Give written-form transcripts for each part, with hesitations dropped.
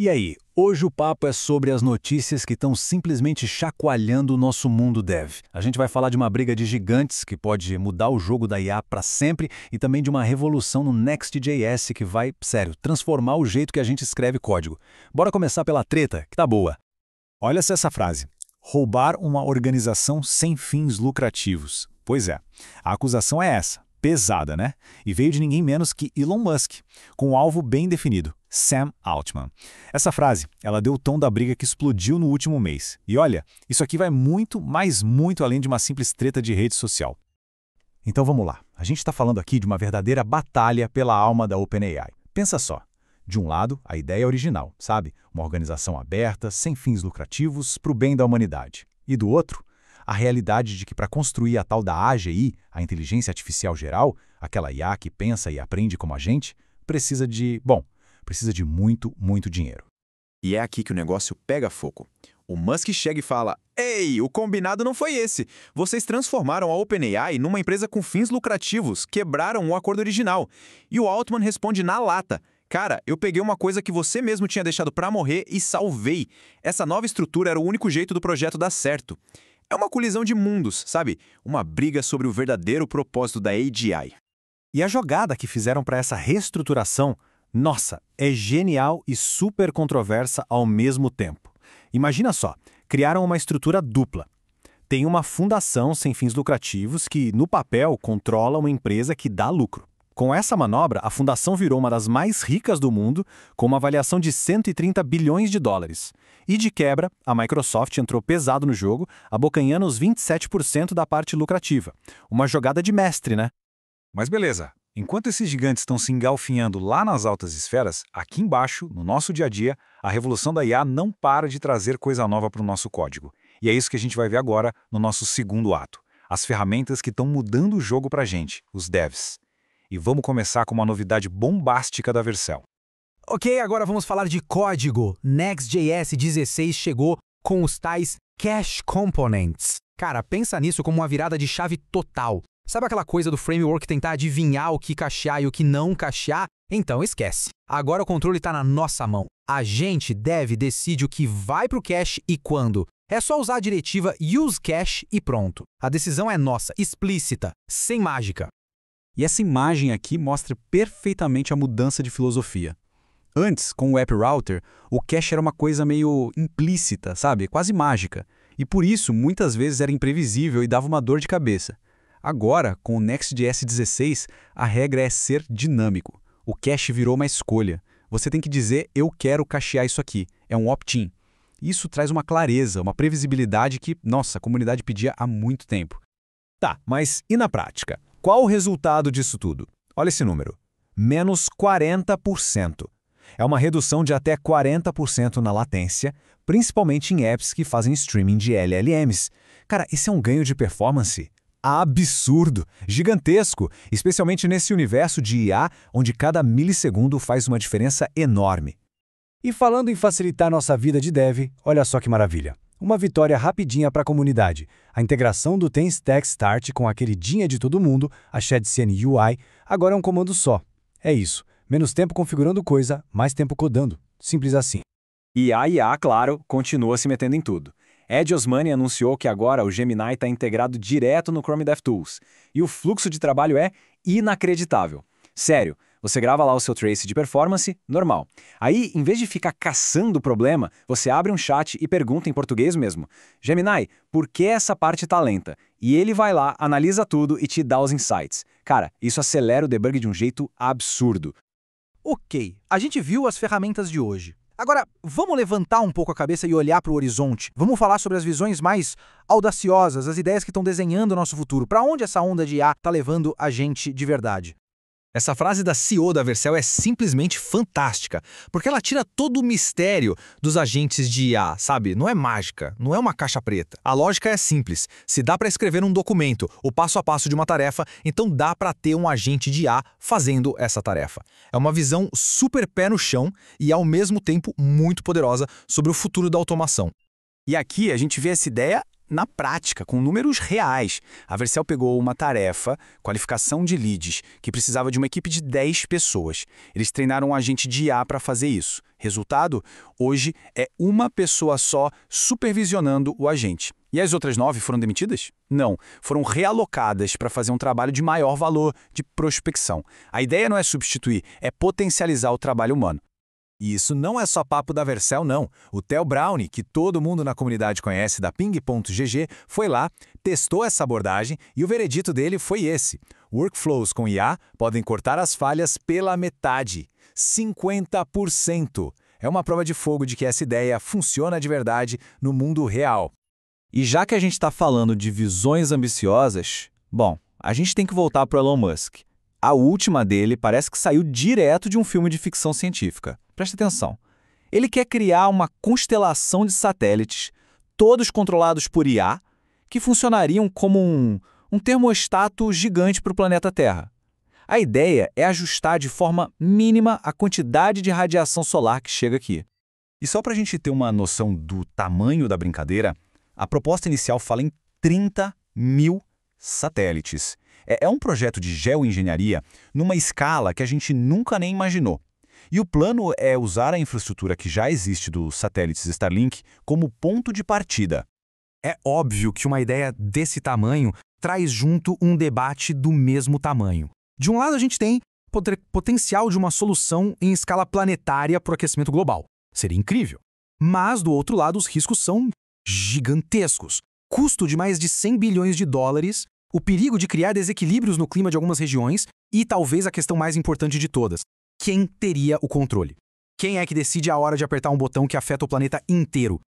E aí, hoje o papo é sobre as notícias que estão simplesmente chacoalhando o nosso mundo dev. A gente vai falar de uma briga de gigantes que pode mudar o jogo da IA para sempre e também de uma revolução no Next.js que vai, sério, transformar o jeito que a gente escreve código. Bora começar pela treta, que tá boa. Olha só essa frase. Roubar uma organização sem fins lucrativos. Pois é, a acusação é essa, pesada, né? E veio de ninguém menos que Elon Musk, com um alvo bem definido, Sam Altman. Essa frase, ela deu o tom da briga que explodiu no último mês. E olha, isso aqui vai muito, mas muito além de uma simples treta de rede social. Então vamos lá, a gente está falando aqui de uma verdadeira batalha pela alma da OpenAI. Pensa só. De um lado, a ideia original, sabe? Uma organização aberta, sem fins lucrativos, para o bem da humanidade. E do outro, a realidade de que para construir a tal da AGI, a inteligência artificial geral, aquela IA que pensa e aprende como a gente, precisa de muito, muito dinheiro. E é aqui que o negócio pega fogo. O Musk chega e fala: "Ei, o combinado não foi esse. Vocês transformaram a OpenAI numa empresa com fins lucrativos, quebraram o acordo original." E o Altman responde na lata: "Cara, eu peguei uma coisa que você mesmo tinha deixado pra morrer e salvei. Essa nova estrutura era o único jeito do projeto dar certo." É uma colisão de mundos, sabe? Uma briga sobre o verdadeiro propósito da AGI. E a jogada que fizeram para essa reestruturação, nossa, é genial e super controversa ao mesmo tempo. Imagina só, criaram uma estrutura dupla. Tem uma fundação sem fins lucrativos que, no papel, controla uma empresa que dá lucro. Com essa manobra, a fundação virou uma das mais ricas do mundo, com uma avaliação de 130 bilhões de dólares. E de quebra, a Microsoft entrou pesado no jogo, abocanhando os 27% da parte lucrativa. Uma jogada de mestre, né? Mas beleza, enquanto esses gigantes estão se engalfinhando lá nas altas esferas, aqui embaixo, no nosso dia a dia, a revolução da IA não para de trazer coisa nova para o nosso código. E é isso que a gente vai ver agora no nosso segundo ato. As ferramentas que estão mudando o jogo para a gente, os devs. E vamos começar com uma novidade bombástica da versão. Ok, agora vamos falar de código. Next.js 16 chegou com os tais Cache Components. Cara, pensa nisso como uma virada de chave total. Sabe aquela coisa do framework tentar adivinhar o que cachear e o que não cachear? Então esquece. Agora o controle está na nossa mão. A gente decide o que vai para o cache e quando. É só usar a diretiva useCache e pronto. A decisão é nossa, explícita, sem mágica. E essa imagem aqui mostra perfeitamente a mudança de filosofia. Antes, com o App Router, o cache era uma coisa meio implícita, sabe? Quase mágica. E por isso, muitas vezes era imprevisível e dava uma dor de cabeça. Agora, com o Next.js 16, a regra é ser dinâmico. O cache virou uma escolha. Você tem que dizer, eu quero cachear isso aqui. É um opt-in. Isso traz uma clareza, uma previsibilidade que, nossa, a comunidade pedia há muito tempo. Tá, mas e na prática? Qual o resultado disso tudo? Olha esse número. Menos 40%. É uma redução de até 40% na latência, principalmente em apps que fazem streaming de LLMs. Cara, esse é um ganho de performance absurdo, gigantesco, especialmente nesse universo de IA, onde cada milissegundo faz uma diferença enorme. E falando em facilitar nossa vida de dev, olha só que maravilha. Uma vitória rapidinha para a comunidade. A integração do TenStack Start com a queridinha de todo mundo, a ShadCN UI, agora é um comando só. É isso. Menos tempo configurando coisa, mais tempo codando. Simples assim. E a IA, claro, continua se metendo em tudo. Ed Osmani anunciou que agora o Gemini está integrado direto no Chrome DevTools. E o fluxo de trabalho é inacreditável. Sério. Você grava lá o seu trace de performance, normal. Aí, em vez de ficar caçando o problema, você abre um chat e pergunta em português mesmo: Gemini, por que essa parte tá lenta? E ele vai lá, analisa tudo e te dá os insights. Cara, isso acelera o debug de um jeito absurdo. Ok, a gente viu as ferramentas de hoje. Agora, vamos levantar um pouco a cabeça e olhar para o horizonte. Vamos falar sobre as visões mais audaciosas, as ideias que estão desenhando o nosso futuro. Para onde essa onda de IA está levando a gente de verdade? Essa frase da CEO da Vercel é simplesmente fantástica, porque ela tira todo o mistério dos agentes de IA, sabe? Não é mágica, não é uma caixa preta. A lógica é simples. Se dá para escrever um documento, o passo a passo de uma tarefa, então dá para ter um agente de IA fazendo essa tarefa. É uma visão super pé no chão e, ao mesmo tempo, muito poderosa sobre o futuro da automação. E aqui a gente vê essa ideia na prática, com números reais. A Vercel pegou uma tarefa, qualificação de leads, que precisava de uma equipe de 10 pessoas. Eles treinaram um agente de IA para fazer isso. Resultado, hoje é uma pessoa só supervisionando o agente. E as outras 9 foram demitidas? Não, foram realocadas para fazer um trabalho de maior valor, de prospecção. A ideia não é substituir, é potencializar o trabalho humano. E isso não é só papo da Vercel, não. O Theo Brown, que todo mundo na comunidade conhece da Ping.gg, foi lá, testou essa abordagem e o veredito dele foi esse. Workflows com IA podem cortar as falhas pela metade. 50%. É uma prova de fogo de que essa ideia funciona de verdade no mundo real. E já que a gente está falando de visões ambiciosas, bom, a gente tem que voltar para o Elon Musk. A última dele parece que saiu direto de um filme de ficção científica. Presta atenção. Ele quer criar uma constelação de satélites, todos controlados por IA, que funcionariam como um termostato gigante para o planeta Terra. A ideia é ajustar de forma mínima a quantidade de radiação solar que chega aqui. E só para a gente ter uma noção do tamanho da brincadeira, a proposta inicial fala em 30 mil satélites. É um projeto de geoengenharia numa escala que a gente nunca nem imaginou. E o plano é usar a infraestrutura que já existe dos satélites Starlink como ponto de partida. É óbvio que uma ideia desse tamanho traz junto um debate do mesmo tamanho. De um lado, a gente tem potencial de uma solução em escala planetária para o aquecimento global. Seria incrível. Mas, do outro lado, os riscos são gigantescos. Custo de mais de 100 bilhões de dólares, o perigo de criar desequilíbrios no clima de algumas regiões e talvez a questão mais importante de todas. Quem teria o controle? Quem é que decide a hora de apertar um botão que afeta o planeta inteiro?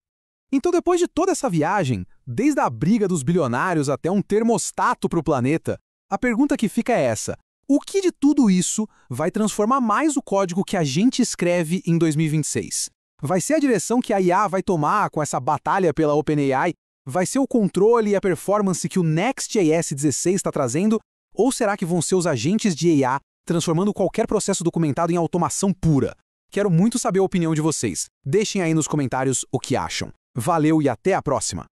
Então, depois de toda essa viagem, desde a briga dos bilionários até um termostato para o planeta, a pergunta que fica é essa: o que de tudo isso vai transformar mais o código que a gente escreve em 2026? Vai ser a direção que a IA vai tomar com essa batalha pela OpenAI? Vai ser o controle e a performance que o Next.js 16 está trazendo? Ou será que vão ser os agentes de IA transformando qualquer processo documentado em automação pura? Quero muito saber a opinião de vocês. Deixem aí nos comentários o que acham. Valeu e até a próxima!